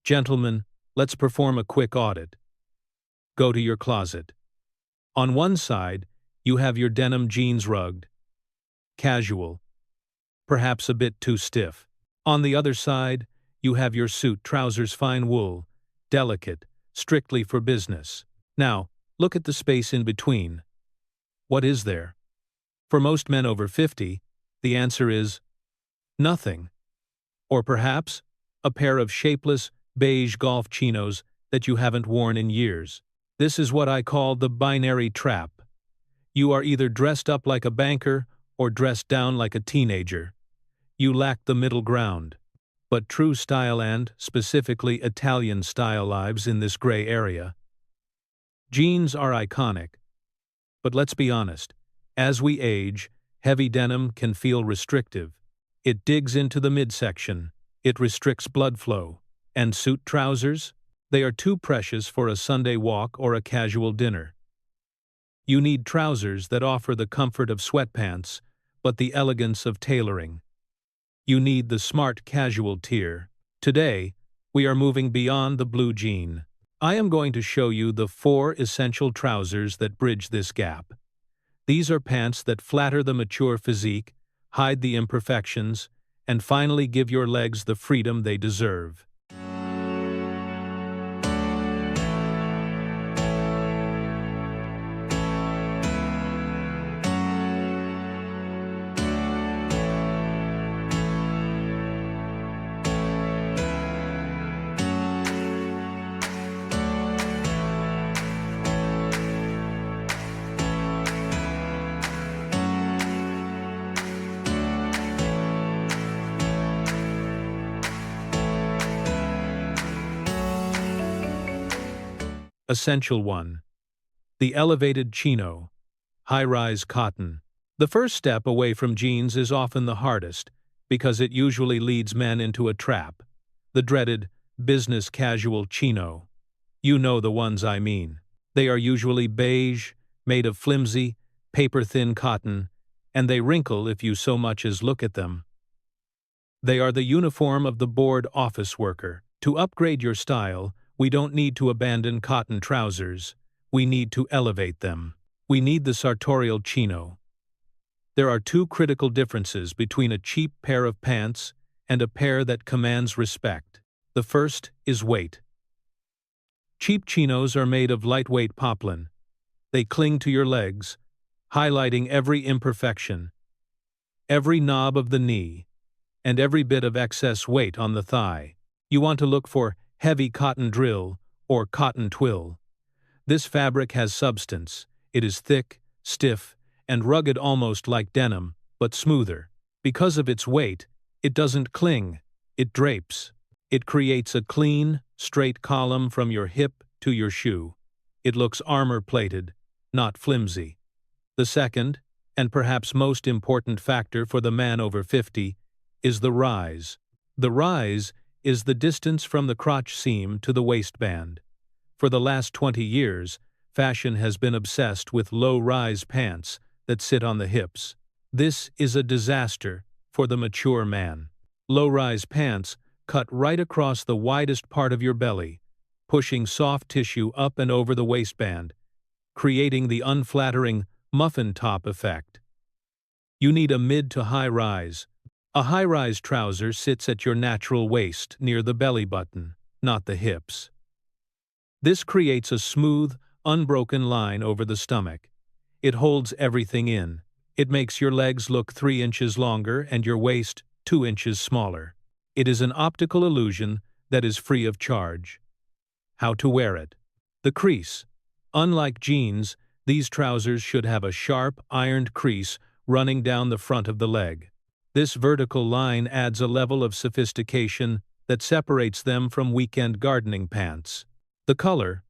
Gentlemen, let's perform a quick audit. Go to your closet. On one side, you have your denim jeans rugged, casual, perhaps a bit too stiff. On the other side, you have your suit trousers fine wool, delicate, strictly for business. Now, look at the space in between. What is there? For most men over 50, the answer is nothing. Or perhaps a pair of shapeless, beige golf chinos that you haven't worn in years. This is what I call the binary trap. You are either dressed up like a banker or dressed down like a teenager. You lack the middle ground. But true style and, specifically Italian style, lives in this gray area. Jeans are iconic. But let's be honest, as we age, heavy denim can feel restrictive. It digs into the midsection. It restricts blood flow. And suit trousers? They are too precious for a Sunday walk or a casual dinner. You need trousers that offer the comfort of sweatpants, but the elegance of tailoring. You need the smart casual tier. Today, we are moving beyond the blue jean. I am going to show you the 4 essential trousers that bridge this gap. These are pants that flatter the mature physique, hide the imperfections, and finally give your legs the freedom they deserve. Essential 1. The Elevated Chino, high-rise cotton. The first step away from jeans is often the hardest, because it usually leads men into a trap. The dreaded, business casual chino. You know the ones I mean. They are usually beige, made of flimsy, paper-thin cotton, and they wrinkle if you so much as look at them. They are the uniform of the bored office worker. To upgrade your style, we don't need to abandon cotton trousers. We need to elevate them. We need the Sartorial Chino. There are 2 critical differences between a cheap pair of pants and a pair that commands respect. The first is weight. Cheap chinos are made of lightweight poplin. They cling to your legs, highlighting every imperfection, every knob of the knee, and every bit of excess weight on the thigh. You want to look for heavy cotton drill or cotton twill. This fabric has substance. It is thick, stiff, and rugged, almost like denim, but smoother. Because of its weight, it doesn't cling, it drapes. It creates a clean, straight column from your hip to your shoe. It looks armor-plated, not flimsy. The second, and perhaps most important factor for the man over 50, is the rise. The rise is the distance from the crotch seam to the waistband. For the last 20 years, fashion has been obsessed with low-rise pants that sit on the hips. This is a disaster for the mature man. Low-rise pants cut right across the widest part of your belly, pushing soft tissue up and over the waistband, creating the unflattering muffin top effect. You need a mid to high rise. A high-rise trouser sits at your natural waist, near the belly button, not the hips. This creates a smooth, unbroken line over the stomach. It holds everything in. It makes your legs look 3 inches longer and your waist 2 inches smaller. It is an optical illusion that is free of charge. How to wear it. The crease. Unlike jeans, these trousers should have a sharp, ironed crease running down the front of the leg. This vertical line adds a level of sophistication that separates them from weekend gardening pants. The color.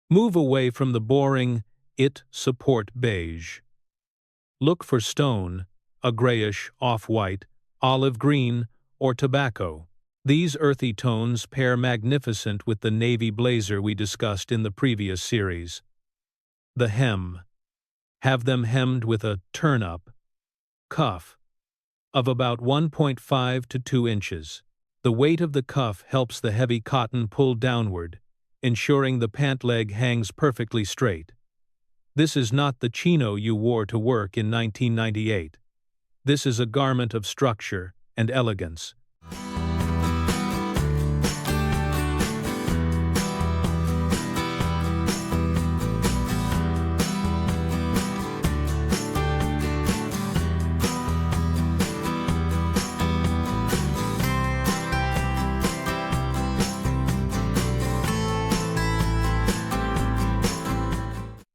Move away from the boring, support beige. Look for stone, a grayish, off-white, olive green, or tobacco. These earthy tones pair magnificent with the navy blazer we discussed in the previous series. The hem. Have them hemmed with a turn-up cuff of about 1.5 to 2 inches. The weight of the cuff helps the heavy cotton pull downward, ensuring the pant leg hangs perfectly straight. This is not the chino you wore to work in 1998. This is a garment of structure and elegance.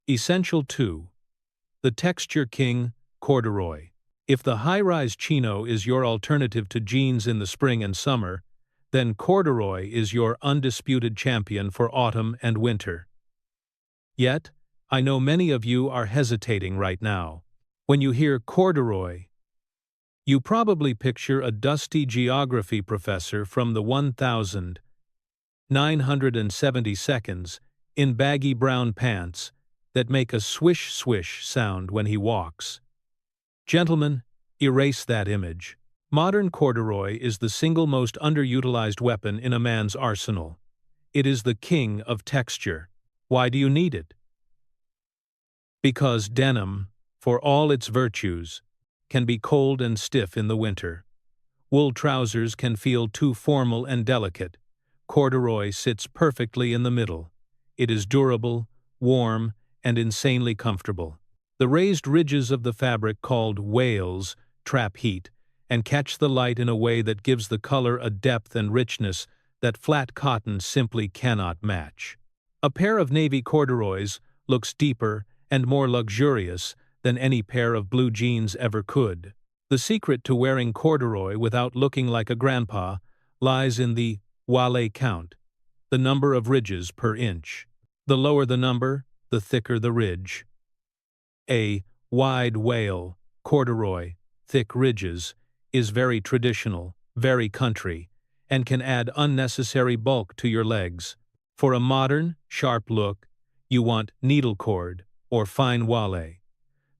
Essential 2. The Texture King, Corduroy. If the high-rise chino is your alternative to jeans in the spring and summer, then corduroy is your undisputed champion for autumn and winter. Yet, I know many of you are hesitating right now. When you hear corduroy, you probably picture a dusty geography professor from the 1972 in baggy brown pants that make a swish-swish sound when he walks. Gentlemen, erase that image. Modern corduroy is the single most underutilized weapon in a man's arsenal. It is the king of texture. Why do you need it? Because denim, for all its virtues, can be cold and stiff in the winter. Wool trousers can feel too formal and delicate. Corduroy sits perfectly in the middle. It is durable, warm, and insanely comfortable. The raised ridges of the fabric called wales trap heat and catch the light in a way that gives the color a depth and richness that flat cotton simply cannot match. A pair of navy corduroys looks deeper and more luxurious than any pair of blue jeans ever could. The secret to wearing corduroy without looking like a grandpa lies in the wale count, the number of ridges per inch. The lower the number, the thicker the ridge. A wide wale, corduroy, thick ridges, is very traditional, very country, and can add unnecessary bulk to your legs. For a modern, sharp look, you want needle cord or fine wale.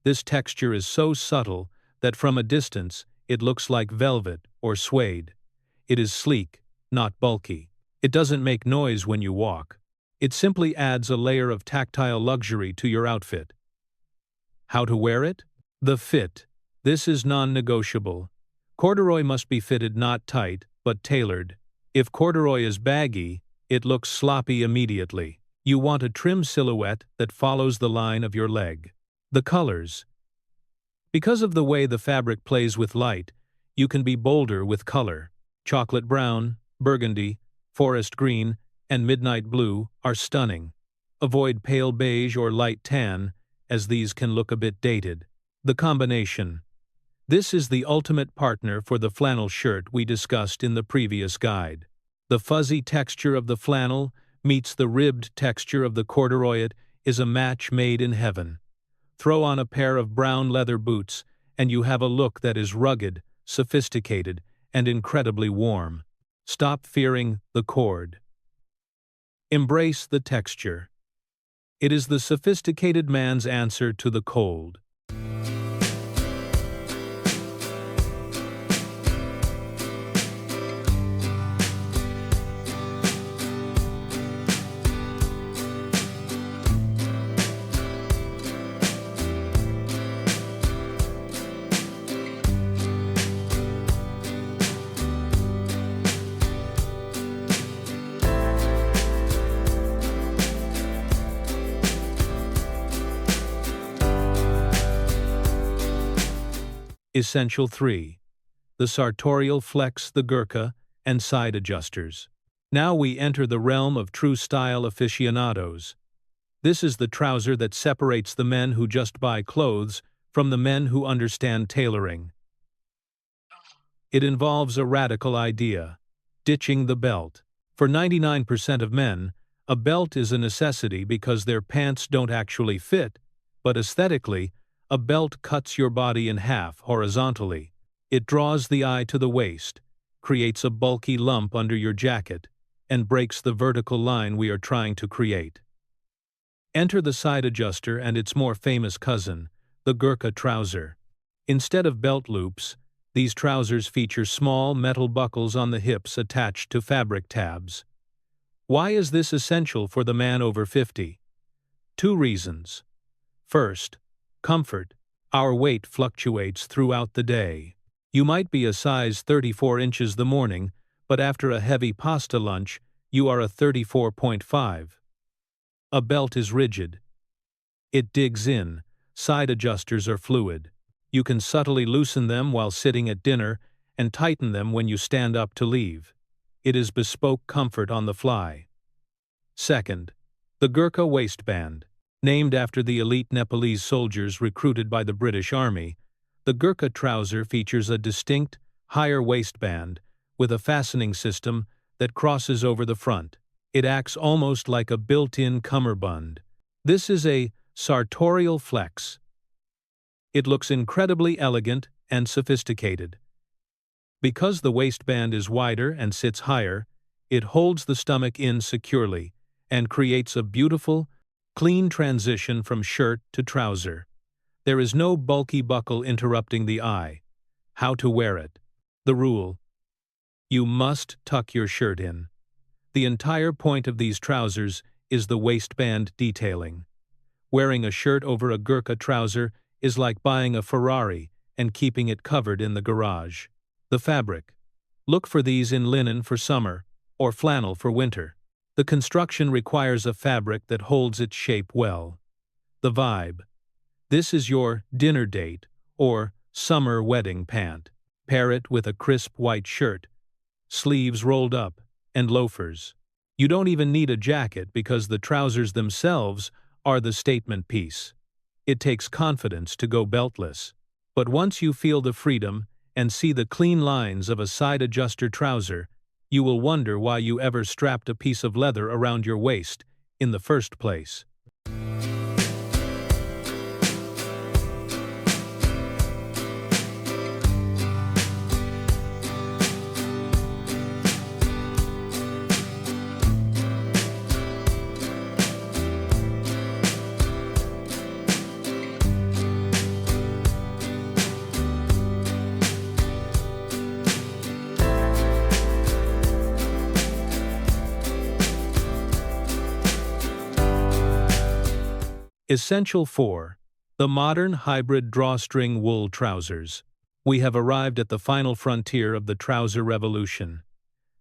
This texture is so subtle that from a distance it looks like velvet or suede. It is sleek, not bulky. It doesn't make noise when you walk. It simply adds a layer of tactile luxury to your outfit. How to wear it? The fit. This is non-negotiable. Corduroy must be fitted not tight, but tailored. If corduroy is baggy, it looks sloppy immediately. You want a trim silhouette that follows the line of your leg. The colors. Because of the way the fabric plays with light, you can be bolder with color. Chocolate brown, burgundy, forest green, and midnight blue are stunning. Avoid pale beige or light tan, as these can look a bit dated. The combination. This is the ultimate partner for the flannel shirt we discussed in the previous guide. The fuzzy texture of the flannel meets the ribbed texture of the corduroy. It is a match made in heaven. Throw on a pair of brown leather boots, and you have a look that is rugged, sophisticated, and incredibly warm. Stop fearing the cord. Embrace the texture. It is the sophisticated man's answer to the cold. Essential 3. The Sartorial Flex, the Gurkha, and side adjusters. Now we enter the realm of true style aficionados. This is the trouser that separates the men who just buy clothes from the men who understand tailoring. It involves a radical idea: ditching the belt. For 99% of men, a belt is a necessity because their pants don't actually fit, but aesthetically, a belt cuts your body in half horizontally. It draws the eye to the waist, creates a bulky lump under your jacket, and breaks the vertical line we are trying to create. Enter the side adjuster and its more famous cousin, the Gurkha trouser. Instead of belt loops, These trousers feature small metal buckles on the hips attached to fabric tabs. Why is this essential for the man over 50? 2 reasons. First, comfort. Our weight fluctuates throughout the day. You might be a size 34 inches the morning, but after a heavy pasta lunch, you are a 34.5. A belt is rigid. It digs in. Side adjusters are fluid. You can subtly loosen them while sitting at dinner and tighten them when you stand up to leave. It is bespoke comfort on the fly. Second, the Gurkha waistband. Named after the elite Nepalese soldiers recruited by the British Army, the Gurkha trouser features a distinct, higher waistband with a fastening system that crosses over the front. It acts almost like a built-in cummerbund. This is a Sartorial Flex. It looks incredibly elegant and sophisticated. Because the waistband is wider and sits higher, it holds the stomach in securely and creates a beautiful, clean transition from shirt to trouser. There is no bulky buckle interrupting the eye. How to wear it. The rule: you must tuck your shirt in. The entire point of these trousers is the waistband detailing. Wearing a shirt over a Gurkha trouser is like buying a Ferrari and keeping it covered in the garage. The fabric. Look for these in linen for summer or flannel for winter. The construction requires a fabric that holds its shape well. The vibe. This is your dinner date or summer wedding pant. Pair it with a crisp white shirt, sleeves rolled up, and loafers. You don't even need a jacket because the trousers themselves are the statement piece. It takes confidence to go beltless. But once you feel the freedom and see the clean lines of a side adjuster trouser, you will wonder why you ever strapped a piece of leather around your waist in the first place. Essential 4. The modern hybrid drawstring wool trousers. We have arrived at the final frontier of the trouser revolution.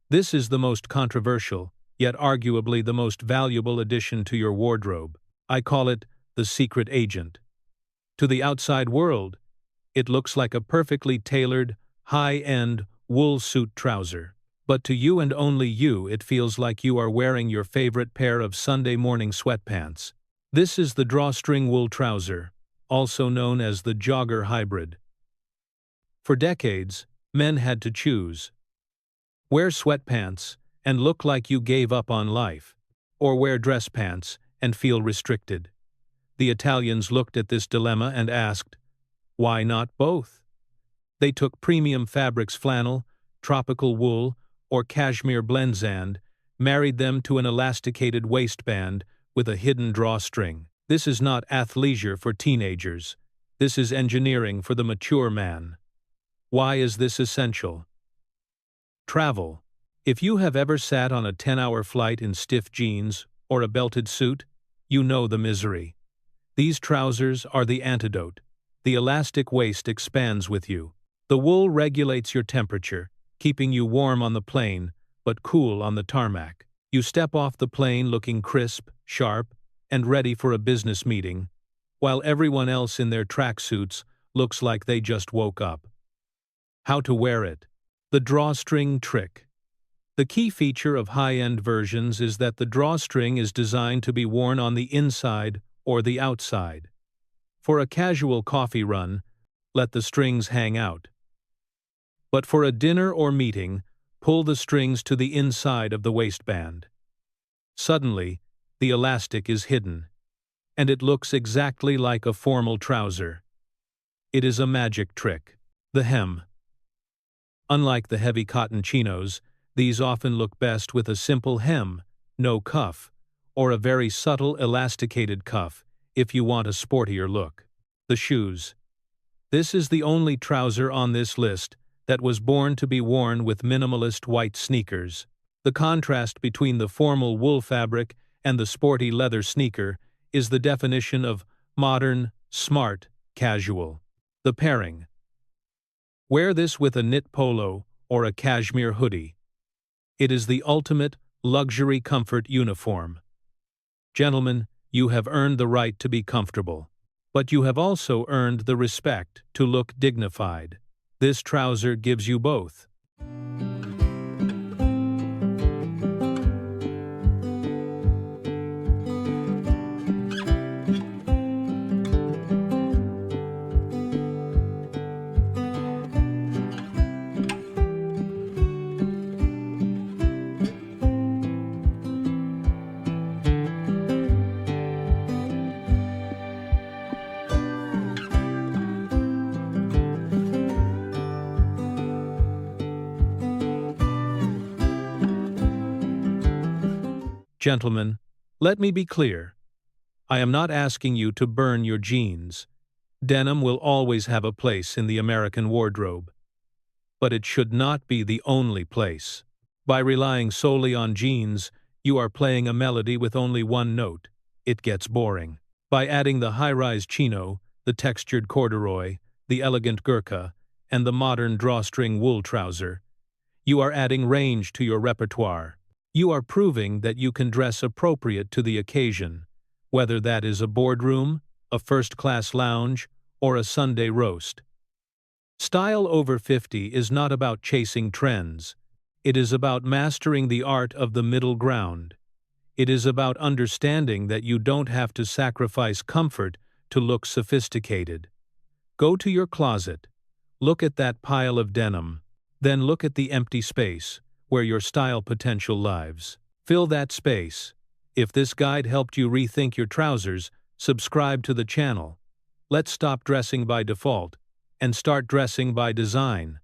This is the most controversial, yet arguably the most valuable addition to your wardrobe. I call it the secret agent. To the outside world, it looks like a perfectly tailored, high-end wool suit trouser. But to you and only you, it feels like you are wearing your favorite pair of Sunday morning sweatpants. This is the drawstring wool trouser, also known as the jogger hybrid. For decades, men had to choose. Wear sweatpants and look like you gave up on life, or wear dress pants and feel restricted. The Italians looked at this dilemma and asked, why not both? They took premium fabrics, flannel, tropical wool, or cashmere blends and married them to an elasticated waistband with a hidden drawstring. This is not athleisure for teenagers. This is engineering for the mature man. Why is this essential? Travel. If you have ever sat on a 10-hour flight in stiff jeans or a belted suit, you know the misery. These trousers are the antidote. The elastic waist expands with you. The wool regulates your temperature, keeping you warm on the plane, but cool on the tarmac. You step off the plane looking crisp, sharp, and ready for a business meeting, while everyone else in their tracksuits looks like they just woke up. How to wear it. The drawstring trick. The key feature of high-end versions is that the drawstring is designed to be worn on the inside or the outside. For a casual coffee run, let the strings hang out. But for a dinner or meeting, pull the strings to the inside of the waistband. Suddenly, the elastic is hidden, and it looks exactly like a formal trouser. It is a magic trick. The hem. Unlike the heavy cotton chinos, these often look best with a simple hem, no cuff, or a very subtle elasticated cuff if you want a sportier look. The shoes. This is the only trouser on this list that was born to be worn with minimalist white sneakers. The contrast between the formal wool fabric and the sporty leather sneaker is the definition of modern, smart, casual. The pairing. Wear this with a knit polo or a cashmere hoodie. It is the ultimate luxury comfort uniform. Gentlemen, you have earned the right to be comfortable. But you have also earned the respect to look dignified. This trouser gives you both. Gentlemen, let me be clear. I am not asking you to burn your jeans. Denim will always have a place in the American wardrobe. But it should not be the only place. By relying solely on jeans, you are playing a melody with only one note. It gets boring. By adding the high-rise chino, the textured corduroy, the elegant Gurkha, and the modern drawstring wool trouser, you are adding range to your repertoire. You are proving that you can dress appropriate to the occasion, whether that is a boardroom, a first-class lounge, or a Sunday roast. Style over 50 is not about chasing trends. It is about mastering the art of the middle ground. It is about understanding that you don't have to sacrifice comfort to look sophisticated. Go to your closet. Look at that pile of denim. Then look at the empty space where your style potential lives. Fill that space. If this guide helped you rethink your trousers, subscribe to the channel. Let's stop dressing by default and start dressing by design.